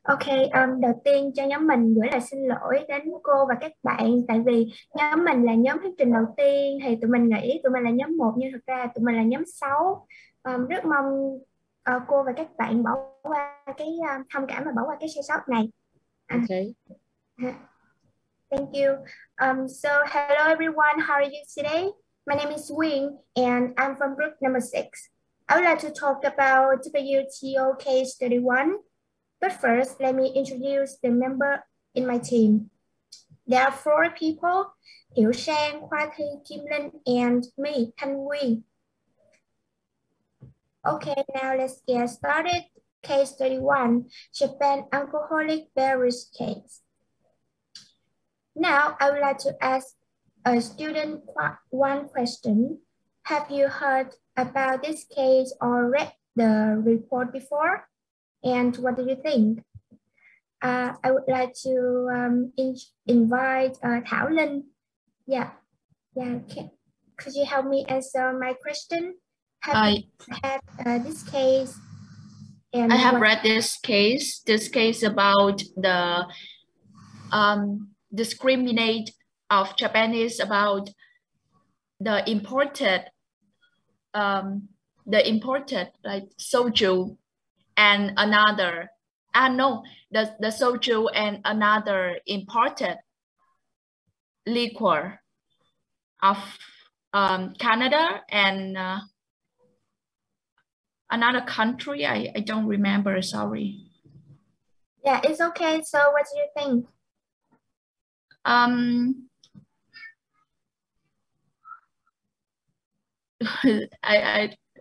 Ok, đầu tiên cho nhóm mình gửi lời xin lỗi đến cô và các bạn, tại vì nhóm mình là nhóm thuyết trình đầu tiên thì tụi mình nghĩ tụi mình là nhóm 1 nhưng thực ra tụi mình là nhóm 6. Rất mong cô và các bạn bỏ qua cái thông cảm và bỏ qua cái sai sót này. Okay. Thank you. So hello everyone, how are you today? My name is Viên and I'm from group number 6. I would like to talk about WTO case 31. But first, let me introduce the member in my team. There are 4 people: Hiểu Sang, Khoa Thi, Kim Linh, and me, Thanh Nguyên. Okay, now let's get started. Case 31, Japan alcoholic beverage case. Now, I would like to ask a student one question. Have you heard about this case or read the report before? And what do you think? I would like to invite Thảo Linh. Could you help me answer my question? Have you had this case? And I have read this case. This case about the discriminate of Japanese about the imported like soju and another the soju and another imported liquor of Canada and another country. I don't remember, sorry. Yeah, it's okay. So what do you think?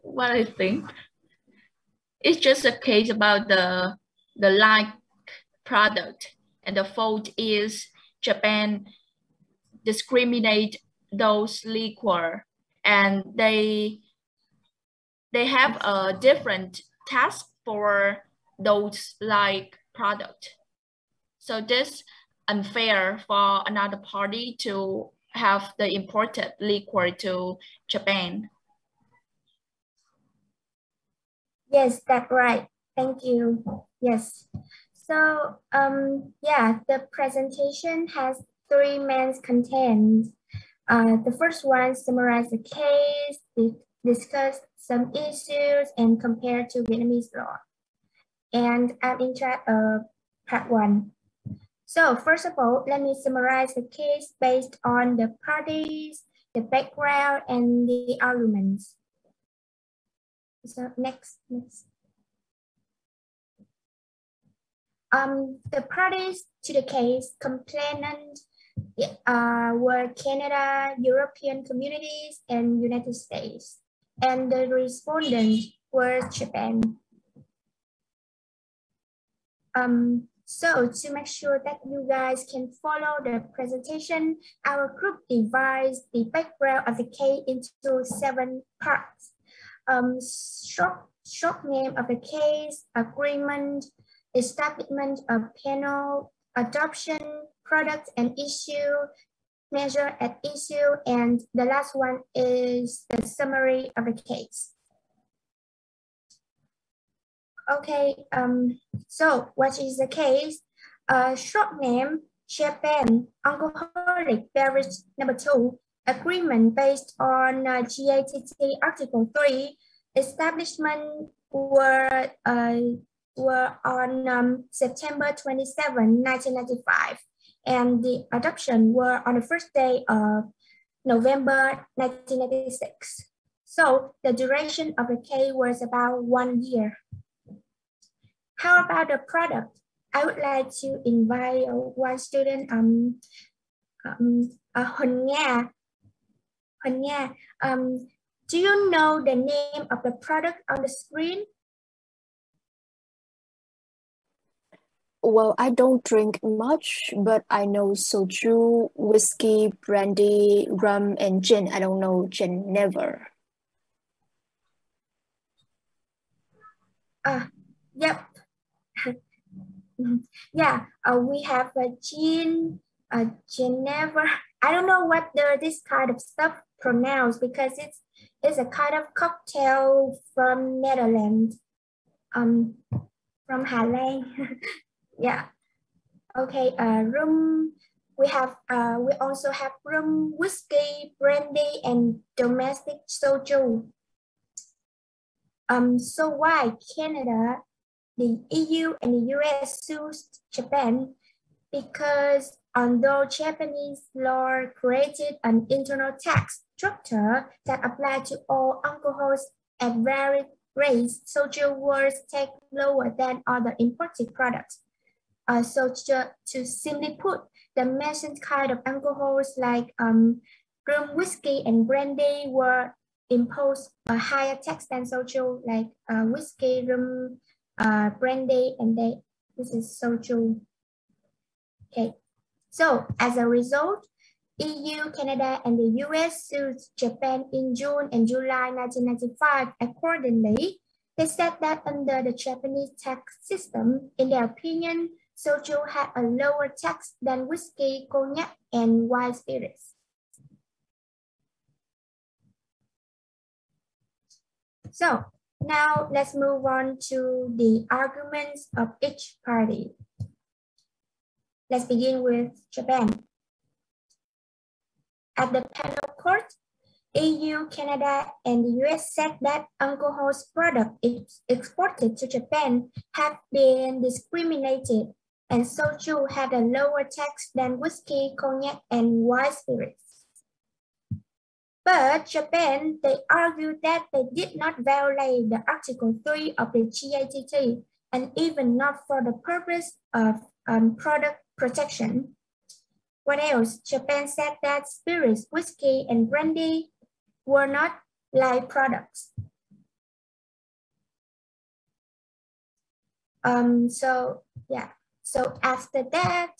What I think, it's just a case about the like product, and the fault is Japan discriminate those liquor, and they have a different task for those like product. So this unfair for another party to have the imported liquor to Japan. Yes, that's right. Thank you. Yes. So yeah, the presentation has 3 main contents. The first one summarize the case, discuss some issues, and compare to Vietnamese law. And I'm in charge of part 1. So first of all, let me summarize the case based on the parties, the background, and the arguments. So next. The parties to the case complainant were Canada, European communities, and United States. And the respondents were Japan. So to make sure that you guys can follow the presentation, our group divides the background of the case into 7 parts. Short name of the case, agreement, establishment of panel, adoption, product and issue, measure at issue, and the last one is the summary of the case. Okay, so what is the case? Short name, Japan alcoholic beverage number 2, agreement based on GATT Article 3, establishment were on September 27, 1995, and the adoption were on the first day of November 1996. So the duration of the case was about 1 year. How about the product? I would like to invite one student, Huỳnh Nga. Do you know the name of the product on the screen? Well, I don't drink much, but I know soju, whiskey, brandy, rum, and gin. I don't know gin, never. Yep. Yeah, we have a gin, Geneva. I don't know what this kind of stuff pronounced because it's a kind of cocktail from Netherlands. from Hà Lan. Yeah. Okay. Rum. We also have rum, whiskey, brandy, and domestic soju. So why Canada, the EU, and the US sued Japan? Because although Japanese law created an internal tax structure that applied to all alcohols at varied rates, soju was taxed lower than other imported products. So to simply put, the mentioned kind of alcohols like rum, whiskey, and brandy were imposed a higher tax than soju, like whiskey, rum, brandy, and this is soju. Okay, so as a result, EU, Canada, and the US sued Japan in June and July 1995. Accordingly, they said that under the Japanese tax system, in their opinion, soju had a lower tax than whiskey, cognac, and wine spirits. So now let's move on to the arguments of each party. Let's begin with Japan. At the panel court, EU, Canada, and the US said that alcohol's products exported to Japan have been discriminated, and soju had a lower tax than whiskey, cognac, and wine spirits. But Japan, they argued that they did not violate the Article 3 of the GATT, and even not for the purpose of product protection. What else? Japan said that spirits, whiskey, and brandy were not light products. So after that,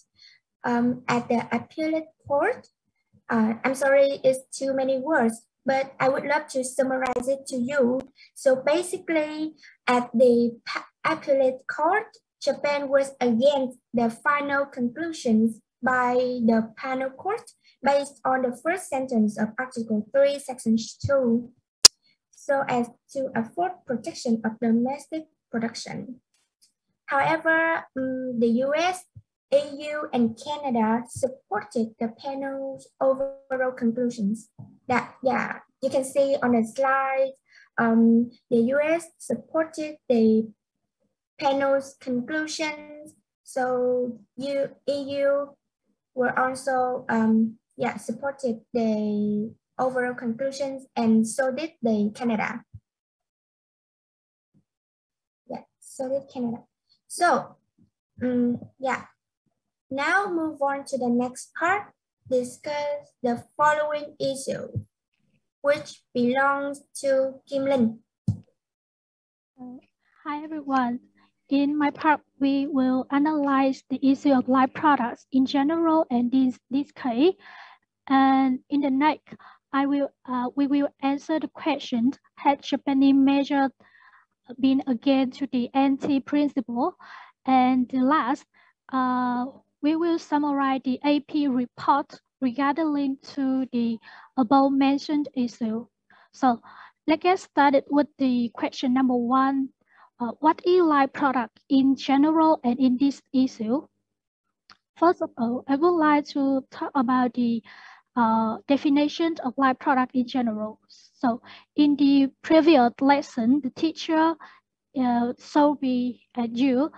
at the appellate court, I'm sorry, it's too many words, but I would love to summarize it to you. So basically, at the appellate court, Japan was against the final conclusions by the panel court based on the first sentence of Article 3, Section 2, so as to afford protection of domestic production. However, the US, EU, and Canada supported the panel's overall conclusions. You can see on the slide, the US supported the panel's conclusions. So EU were also supported the overall conclusions, and so did the Canada. Yeah, so did Canada. So now move on to the next part. Discuss the following issue, which belongs to Kim Linh. Hi everyone. In my part, we will analyze the issue of light products in general and this case. And in the next, we will answer the question: had Japanese measures been against to the anti-principle? And the last, we will summarize the AP report regarding to the above mentioned issue. So let's get started with the question number 1. What is light product in general and in this issue? First of all, I would like to talk about the definition of light product in general. So in the previous lesson, the teacher showed me and you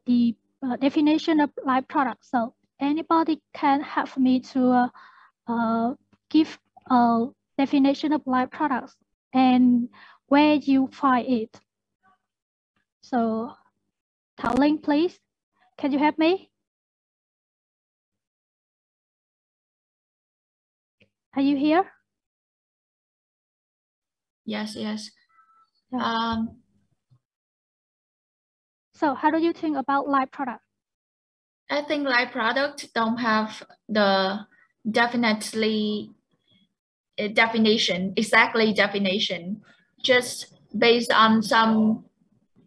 the definition of light product. So anybody can help me to give a definition of light products and where you find it. So Thảo, please, can you help me? Are you here? Yes. Yeah. So how do you think about light product? I think light product don't have the definition, just based on some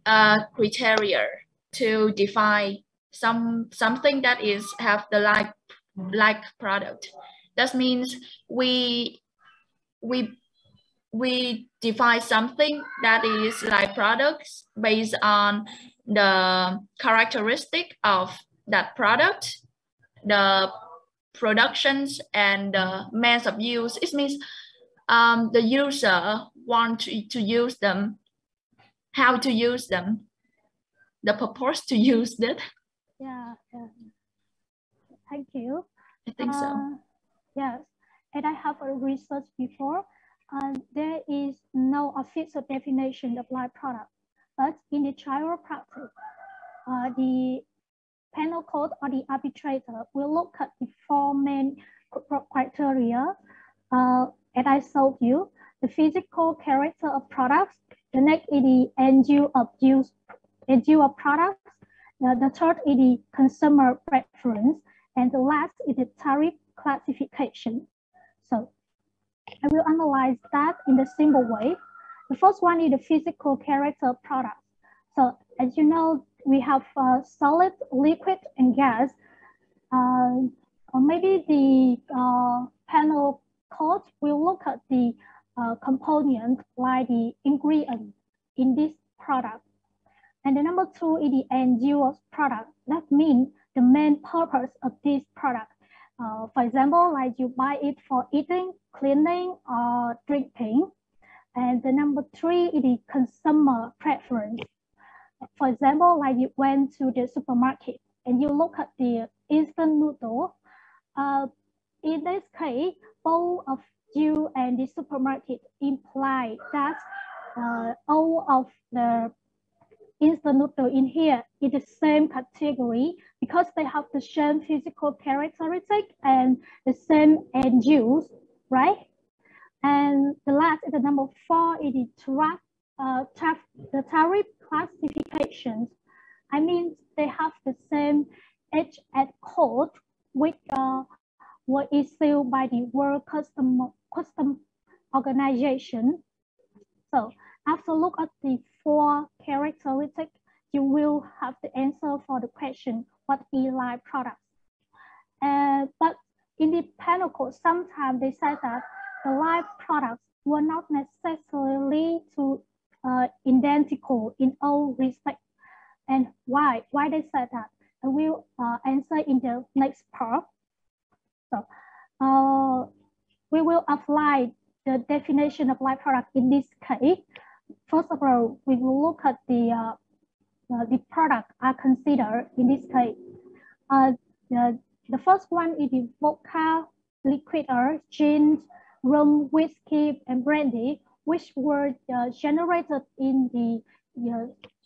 criteria to define something that is have the like product. That means we we define something that is like products based on the characteristic of that product, the productions, and the means of use. It means the user want to use them, how to use them, the purpose to use it. Yeah. Thank you. I think so. Yes, and I have researched before. There is no official definition of live product, but in the trial practice, the panel court or the arbitrator will look at the 4 main criteria. As I told you, the physical character of products, the next is the end use of products, the third is the consumer preference, and the last is the tariff classification. So I will analyze that in a simple way. The first one is the physical character of products. So as you know, we have solid, liquid, and gas. Or maybe the panel court will look at the component like the ingredient in this product. And the number 2 is the end use product. That means the main purpose of this product. For example, like you buy it for eating, cleaning, or drinking. And the number 3 is the consumer preference. For example, like you went to the supermarket and you look at the instant noodle. In this case, both of you and the supermarket imply that all of the instant noodle in here is the same category because they have the same physical characteristic and the same end use, right? And the last is the number 4 is the tariff classifications. I mean, they have the same HS code which were issued by the World Customs Organization. So after look at the 4 characteristics, you will have the answer for the question, what is live products? But in the panel code, sometimes they say that the live products were not necessarily identical in all respects. And why they say that? I will answer in the next part. So we will apply the definition of live product in this case. First of all, we will look at the product are considered in this case. The first one is the vodka, liqueur, gin, rum, whiskey, and brandy, which were generated in the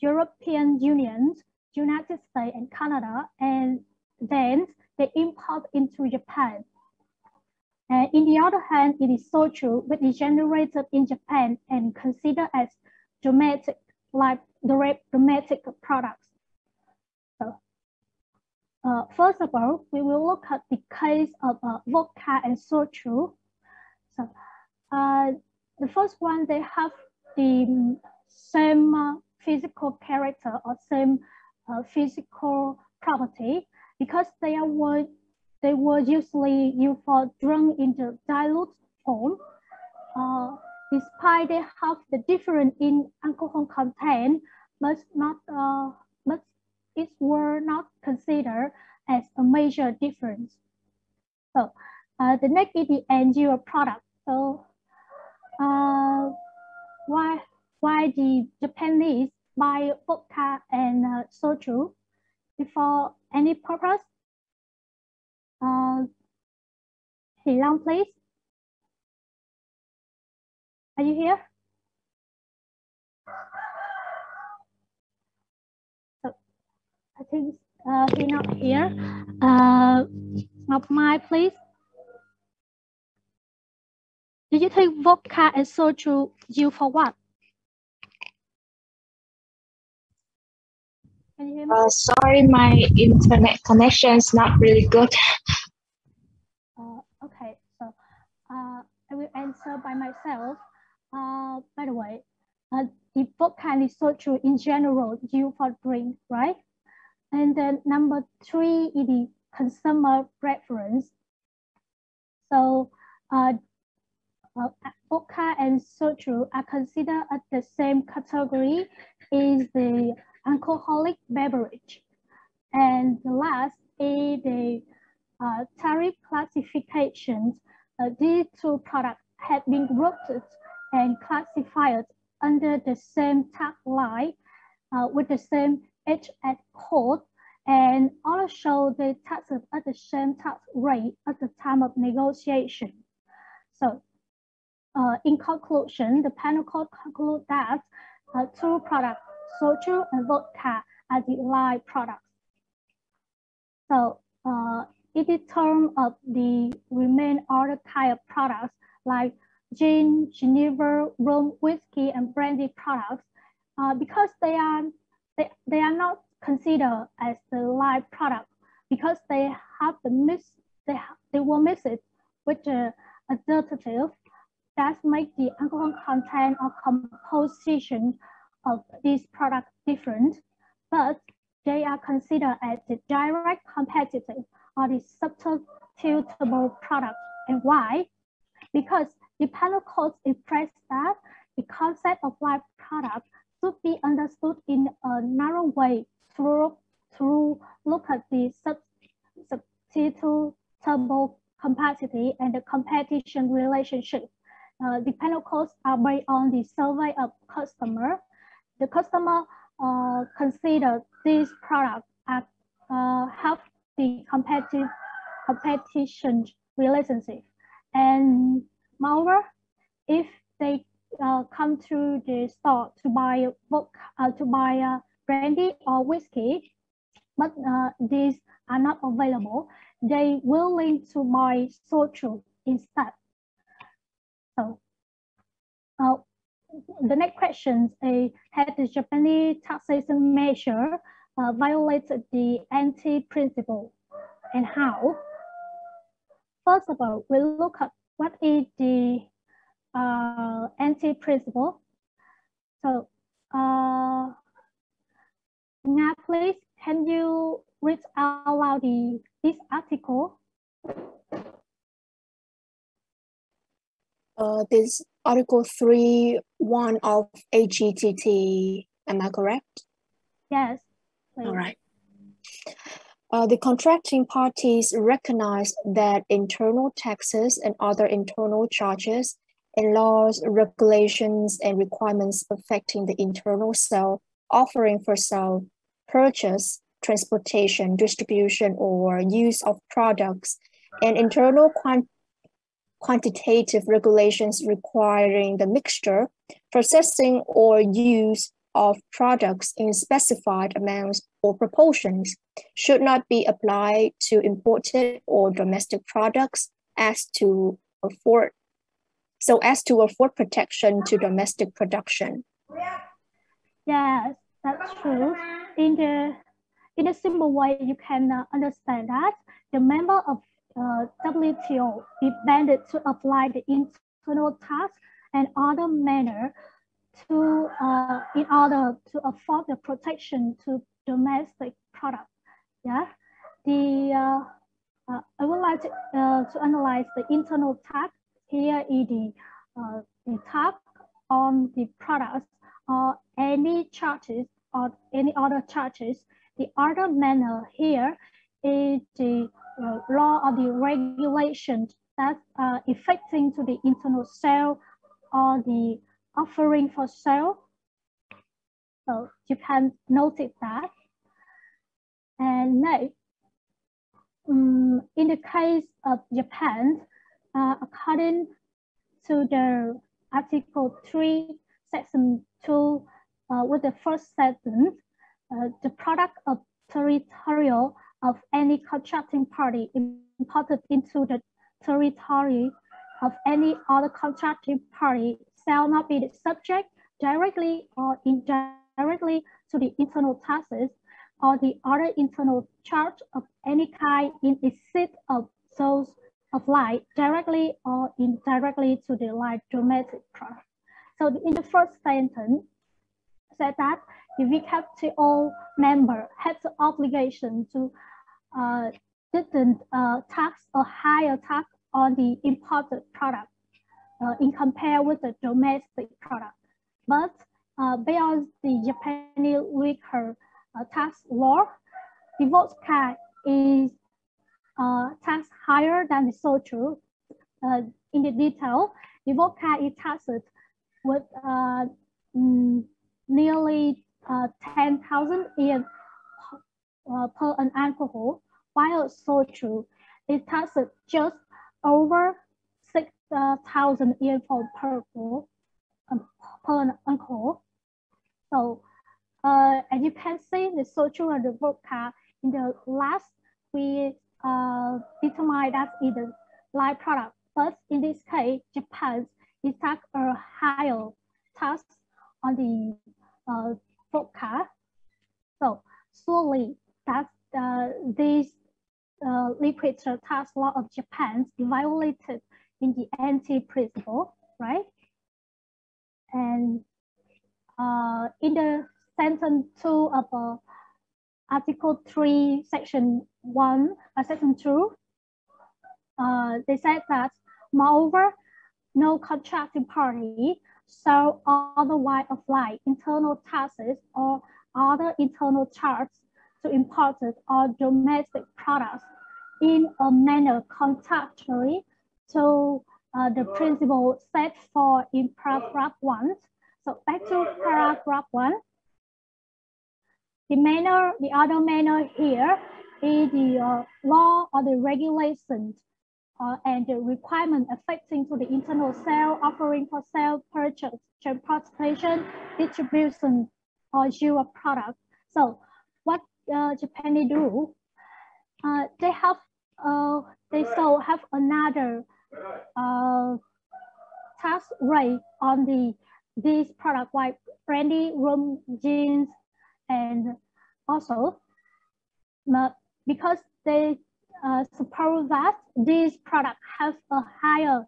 European Union, United States, and Canada, and then they import into Japan. And in the other hand, it is soju, which is generated in Japan and considered as domestic, like direct domestic products. So, first of all, we will look at the case of vodka and soju. So, the first one, they have the same physical character or same physical property because they were usually used for drunk in the dilute form. Despite they have the difference in alcohol content, but it were not considered as a major difference. So the next is the end user product. So why the Japanese buy vodka and soju for any purpose? Thị Long, please. Are you here? So, I think he's not here. Ngọc Mai, please. Do you think vodka and soju used for what? Can you hear me? Sorry, my internet connection is not really good. Okay, so I will answer by myself. By the way, the vodka and soju in general used for drink, right? And then number 3 is the consumer preference. So vodka and soju are considered at the same category is the alcoholic beverage. And the last is the tariff classifications. These two products have been grouped and classified under the same tax line with the same HS code, and also the taxes at the same tax rate at the time of negotiation. So in conclusion, the panel court concludes that two products, soju and vodka, are the light products. So in terms of the remaining other kind of products like gin, Geneva, rum, whiskey, and brandy products, because they are not considered as the light product because they have the they will mix it with the additive that make the alcohol content or composition of these products different, but they are considered as the direct competitive or the substitutable product. And why? Because the panel court expressed that the concept of light product should be understood in a narrow way through look at the substitutable capacity and the competition relationship. The panel codes are based on the survey of customer. The customer consider these products as have the competition relationship. And moreover, if they come to the store to buy brandy or whiskey, but these are not available, they willing to buy soju instead. So the next question is, has the Japanese taxation measure violated the anti-principle, and how? First of all, we look at what is the anti-principle. So, now please, can you read out loud this article? This Article 3.1 of AGTT, am I correct? Yes. Please. All right. The contracting parties recognize that internal taxes and other internal charges and laws, regulations, and requirements affecting the internal sale, offering for sale, purchase, transportation, distribution, or use of products, and internal quantitative regulations requiring the mixture, processing, or use of products in specified amounts or proportions should not be applied to imported or domestic products so as to afford protection to domestic production. Yes, that's true. In a simple way, you can understand that the member of WTO be banned to apply the internal tax and other manner to in order to afford the protection to domestic products. Yeah, I would like to analyze the internal tax. Here is the tax on the products or any charges or any other charges. The other manner here is the law or the regulations that are affecting to the internal sale or the offering for sale. So you can notice that. And next, in the case of Japan, according to the Article 3, Section 2, with the first sentence, the product of territorial of any contracting party imported into the territory of any other contracting party shall not be subject directly or indirectly to the internal taxes or the other internal charge of any kind in excess of those applied directly or indirectly to the light domestic product. So in the first sentence, said that the WTO member has the obligation to tax a higher tax on the imported product. in compare with the domestic product. But based on the Japanese liquor tax law, the vodka is taxed higher than the soju. In the detail, the vodka is taxed with nearly 10,000 yen per an alcohol, while soju is taxed just over 6,000 yen per an alcohol. So as you can see, the soju and the vodka in the last we determined that is the light product, but in this case, Japan is tax a higher tax on the vodka. So surely that this literature tax law of Japan is violated in the anti-principle, right? And in the sentence 2 of Article 3, Section 1, Section 2, they said that, moreover, no contracting party shall otherwise apply internal taxes or other internal charges to imported or domestic products in a manner contrary to the principle set forth in paragraph 1. So back to paragraph 1. The other manner here is the law or the regulations and the requirement affecting to the internal sale, offering for sale, purchase, transportation, distribution, or use of product. So what Japan do? They still have another tax rate on these products like brandy, rum, gins, and also because they suppose that these products have a higher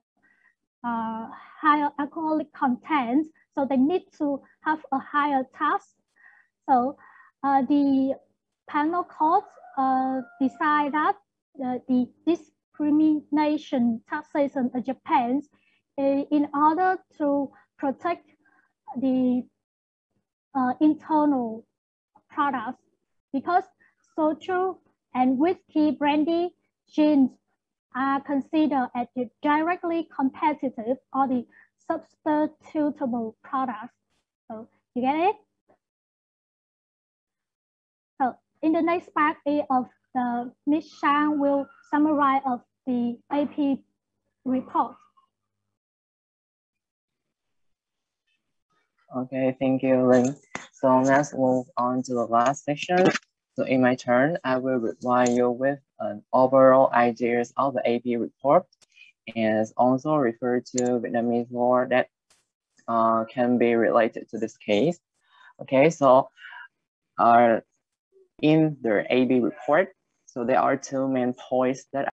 alcoholic content, so they need to have a higher tax. So the panel court decide that the discrimination taxation of Japan in order to protect the internal products, because soju and whiskey, brandy, gin are considered as the directly competitive or the substitutable products. So you get it? So in the next part of the Ms. Shang will summarize of the AP report. Okay, thank you, Lynn. So let's move on to the last section. So in my turn, I will provide you with an overall ideas of the AP report and also refer to Vietnamese law that can be related to this case. Okay, so in the AP report, so there are two main points that